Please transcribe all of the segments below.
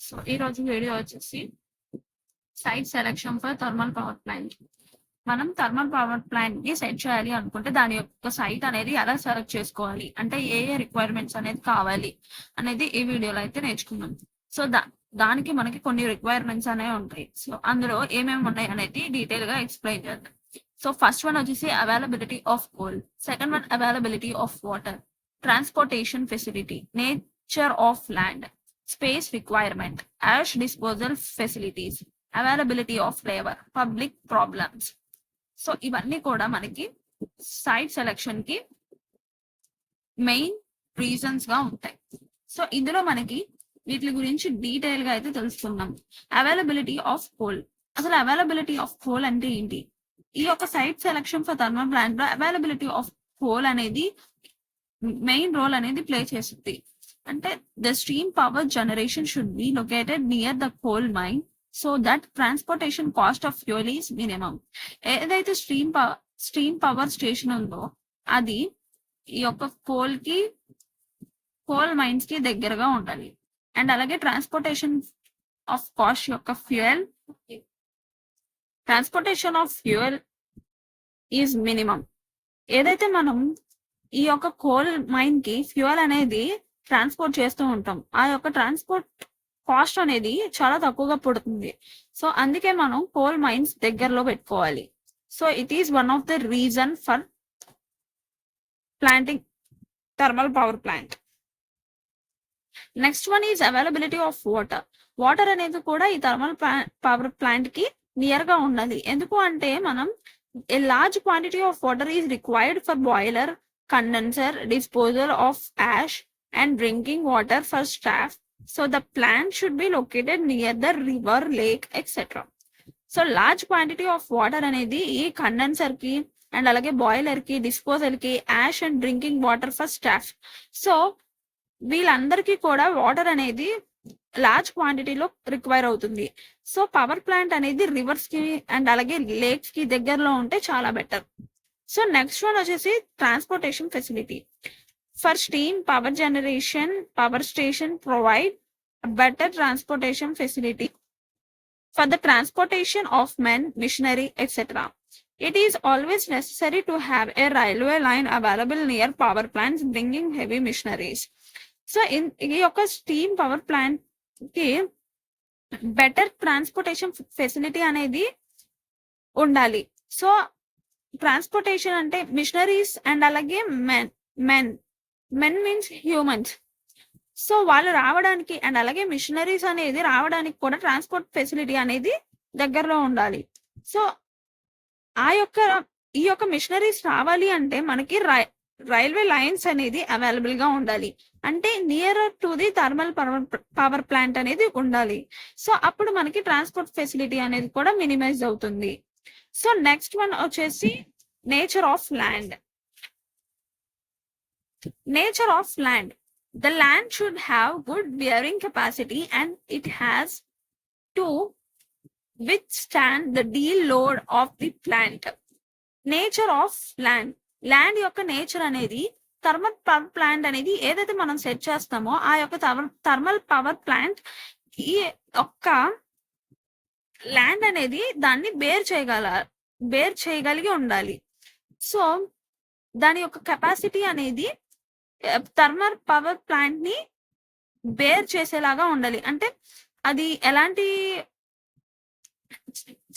So ఈ రోజు video వచ్చేసి site selection for thermal power plant. మనం థర్మల్ పవర్ ప్లాంట్ ని సెట్ చేయాలి అనుకుంటే దాని యొక్క సైట్ అనేది ఎలా సెలెక్ట్ చేసుకోవాలి, అంటే ఏ రిక్వైర్మెంట్స్ అనేది కావాలి అనేది ఈ వీడియోలో అయితే నేర్చుకున్నాం. సో దానికి మనకి కొన్ని రిక్వైర్మెంట్స్ అనేవి ఉంటాయి. సో అందులో ఏమేమి ఉన్నాయి అనేది డీటెయిల్ గా ఎక్స్ప్లెయిన్ చేద్దాం. సో ఫస్ట్ వన్ వచ్చేసి availability of coal, second one availability of water, transportation facility, nature of land, space requirement, ash disposal facilities, availability of labor, public problems. So ఇవన్నీ కూడా మనకి సైట్ సెలెక్షన్ కి main reasons గా ఉంటాయి. So ఇందులో మనకి వీటి గురించి డీటెయిల్ గా అయితే తెలుసుకుందాం. Availability of coal. అసలు అవైలబిలిటీ ఆఫ్ కోల్ అంటే ఏంటి? ఈ యొక్క site selection for thermal plant లో అవైలబిలిటీ ఆఫ్ కోల్ అనేది మెయిన్ రోల్ అనేది ప్లే చేస్తుంది. అంటే the stream power generation should be located near the coal mine so that transportation cost of fuel is minimum. ఏదైతే స్ట్రీమ్ పవర్ స్టేషన్ ఉందో అది ఈ యొక్క కోల్ మైన్స్ కి దగ్గరగా ఉండాలి. అండ్ అలాగే transportation of fuel is minimum. ఏదైతే మనం ఈ యొక్క కోల్ మైన్ కి ఫ్యూయల్ అనేది ట్రాన్స్పోర్ట్ చేస్తూ ఉంటాం, ఆ యొక్క ట్రాన్స్పోర్ట్ కాస్ట్ అనేది చాలా తక్కువగా పడుతుంది. సో అందుకే మనం కోల్ మైన్స్ దగ్గరలో పెట్టుకోవాలి. So it is one of the reason for planting thermal power plant. Next one is availability of water. Water అనేది కూడా ఈ థర్మల్ పవర్ ప్లాంట్ కి నియర్ గా ఉన్నది. ఎందుకు అంటే మనం a large quantity of water is required for boiler, condenser, disposal of ash and drinking water for staff. So the plant should be located near the river, lake, etc. So large quantity of water అనేది ఈ condenser కి and అలాగే boiler కి, disposal కి, ash and drinking water for staff. So వీళ్ళందరికీ కూడా water అనేది large క్వాంటిటీలో రిక్వైర్ అవుతుంది. సో పవర్ ప్లాంట్ అనేది రివర్స్ కి అండ్ అలాగే లేక్స్ కి దగ్గరలో ఉంటే చాలా బెటర్. సో నెక్స్ట్ వన్ వచ్చేసి transportation facility. For steam power generation, power station provide better transportation facility for the transportation of men, machinery, etc. It is always necessary to have a railway line available near power plants bringing heavy machineries. So ఈ యొక్క steam power plant కి better transportation facility అనేది ఉండాలి. So transportation అంటే machineries and అలాగే men means humans. So వాళ్ళు రావడానికి and అలాగే మిషనరీస్ అనేది రావడానికి కూడా ట్రాన్స్పోర్ట్ ఫెసిలిటీ అనేది దగ్గరలో ఉండాలి. సో ఈ యొక్క మిషనరీస్ రావాలి అంటే మనకి రైల్వే లైన్స్ అనేది అవైలబుల్ గా ఉండాలి. అంటే near to the thermal power plant అనేది ఉండాలి. సో అప్పుడు మనకి ట్రాన్స్పోర్ట్ ఫెసిలిటీ అనేది కూడా మినిమైజ్ అవుతుంది. సో నెక్స్ట్ వన్ వచ్చేసి nature of land. Nature of land. The land should have good bearing capacity and it has to withstand the deal load of the plant. Nature of land. Land యొక్క nature అనేది thermal power plant అనేది ఏదైతే మనం set చేస్తామో ఆ యొక్క thermal power plant ఈ యొక్క ల్యాండ్ అనేది దాన్ని బేర్ చేయగలిగి ఉండాలి. సో దాని యొక్క కెపాసిటీ అనేది థర్మల్ పవర్ ప్లాంట్ ని బేర్ చేసేలాగా ఉండాలి. అంటే అది ఎలాంటి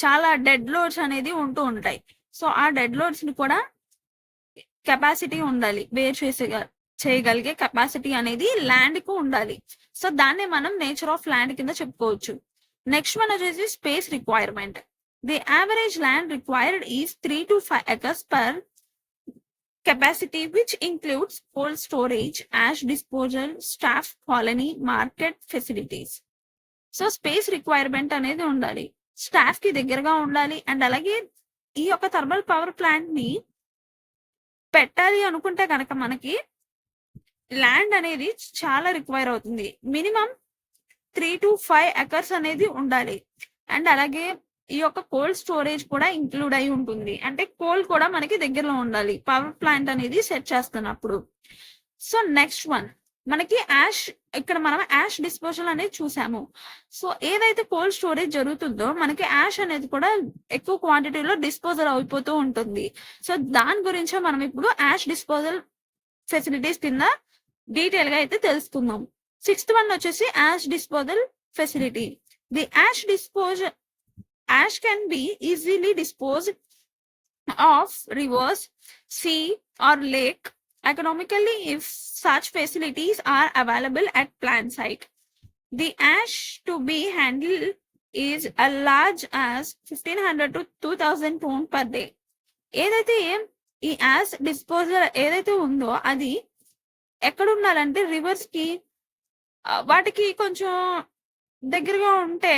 చాలా డెడ్ లోడ్స్ అనేది ఉంటూ ఉంటాయి. సో ఆ డెడ్ లోడ్స్ ని కూడా కెపాసిటీ ఉండాలి, బేర్ చేయగలిగే కెపాసిటీ అనేది ల్యాండ్ కు ఉండాలి. సో దాన్ని మనం నేచర్ ఆఫ్ ల్యాండ్ కింద చెప్పుకోవచ్చు. నెక్స్ట్ వన్ వచ్చేసి space requirement. The average land required is 3 to 5 acres per capacity, which includes cold storage, ash disposal, staff colony, market facilities. So space requirement అనేది ఉండాలి, staff కి దగ్గరగా ఉండాలి. అండ్ అలాగే ఈ యొక్క థర్మల్ పవర్ ప్లాంట్ ని పెట్టాలి అనుకుంటే కనుక మనకి ల్యాండ్ అనేది చాలా రిక్వైర్ అవుతుంది. మినిమం 3 to 5 acres అనేది ఉండాలి. అండ్ అలాగే ఈ యొక్క కోల్డ్ స్టోరేజ్ కూడా ఇంక్లూడ్ అయి ఉంటుంది. అంటే కోల్ కూడా మనకి దగ్గరలో ఉండాలి పవర్ ప్లాంట్ అనేది సెట్ చేస్తున్నప్పుడు. సో నెక్స్ట్ వన్ మనకి ఇక్కడ మనం యాష్ డిస్పోజల్ అనేది చూసాము. సో ఏదైతే కోల్డ్ స్టోరేజ్ జరుగుతుందో మనకి యాష్ అనేది కూడా ఎక్కువ క్వాంటిటీలో డిస్పోజల్ అయిపోతూ ఉంటుంది. సో దాని గురించే మనం ఇప్పుడు యాష్ డిస్పోజల్ ఫెసిలిటీస్ కింద డీటెయిల్ గా అయితే తెలుసుకుందాం. 6th వన్ వచ్చేసి ash disposal facility. The ash can be easily disposed of rivers, sea, or lake economically if such facilities are available at plant site. The ash to be handled is as large as 1500 to 2000 pounds per day. ఏదైతే ఈ ash disposal ఏదైతే ఉందో అది ఎక్కడ ఉండాలంటే reverse కి వాటికి కొంచెం దగ్గరగా ఉంటే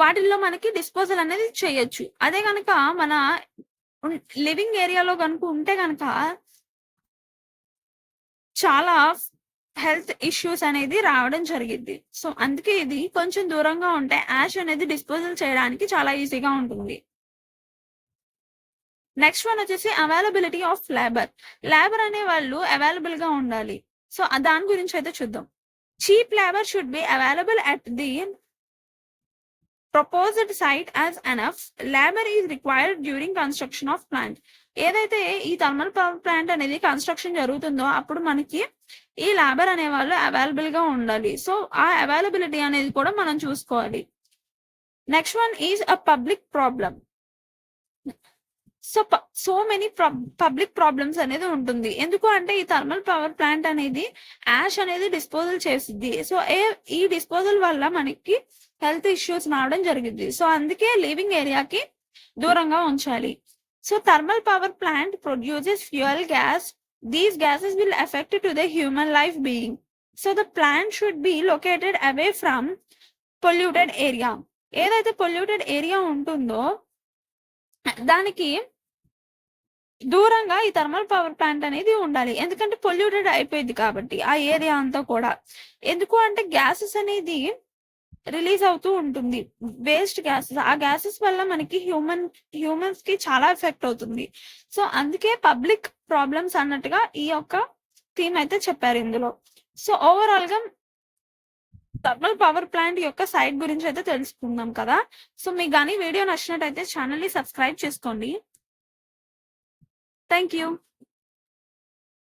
వాటిల్లో మనకి డిస్పోజల్ అనేది చేయొచ్చు. అదే కనుక మన లివింగ్ ఏరియాలో కనుక ఉంటే కనుక చాలా హెల్త్ ఇష్యూస్ అనేది రావడం జరిగింది. సో అందుకే ఇది కొంచెం దూరంగా ఉంటే యాష్ అనేది డిస్పోజల్ చేయడానికి చాలా ఈజీగా ఉంటుంది. నెక్స్ట్ వన్ వచ్చేసి అవైలబిలిటీ ఆఫ్ లేబర్ అనే వాళ్ళు అవైలబుల్ గా ఉండాలి. సో దాని గురించి అయితే చూద్దాం. Cheap labour should be available at the proposed site as enough labor is required during construction of plant. ఏదైతే ఈ థర్మల్ పవర్ ప్లాంట్ అనేది కన్స్ట్రక్షన్ జరుగుతుందో అప్పుడు మనకి ఈ లేబర్ అనే వాళ్ళు అవైలబుల్ గా ఉండాలి. సో ఆ అవైలబిలిటీ అనేది కూడా మనం చూసుకోవాలి. Next one is a public problem. So many public problems అనేది ఉంటుంది. ఎందుకు అంటే ఈ థర్మల్ పవర్ ప్లాంట్ అనేది యాష్ అనేది డిస్పోజల్ చేస్తుంది. సో ఈ డిస్పోజల్ వల్ల మనకి హెల్త్ ఇష్యూస్ రావడం జరిగింది. సో అందుకే లివింగ్ ఏరియాకి దూరంగా ఉంచాలి. So thermal power plant produces fuel gas. These gases will effect to the human life being. So the plant should be located away from polluted area. ఏదైతే polluted area ఉంటుందో దానికి దూరంగా ఈ థర్మల్ పవర్ ప్లాంట్ అనేది ఉండాలి. ఎందుకంటే polluted అయిపోయింది కాబట్టి ఆ ఏరియా అంతా కూడా. ఎందుకు అంటే గ్యాసెస్ అనేది రిలీజ్ అవుతూ ఉంటుంది, వేస్ట్ గ్యాసెస్. ఆ గ్యాసెస్ వల్ల మనకి హ్యూమన్స్ కి చాలా ఎఫెక్ట్ అవుతుంది. సో అందుకే పబ్లిక్ ప్రాబ్లమ్స్ అన్నట్టుగా ఈ యొక్క థీమ్ అయితే చెప్పారు ఇందులో. సో ఓవరాల్ గా థర్మల్ పవర్ ప్లాంట్ యొక్క సైట్ గురించి అయితే తెలుసుకుందాం కదా. సో మీకు కానీ వీడియో నచ్చినట్టయితే ఛానల్ ని సబ్స్క్రైబ్ చేసుకోండి. Thank you.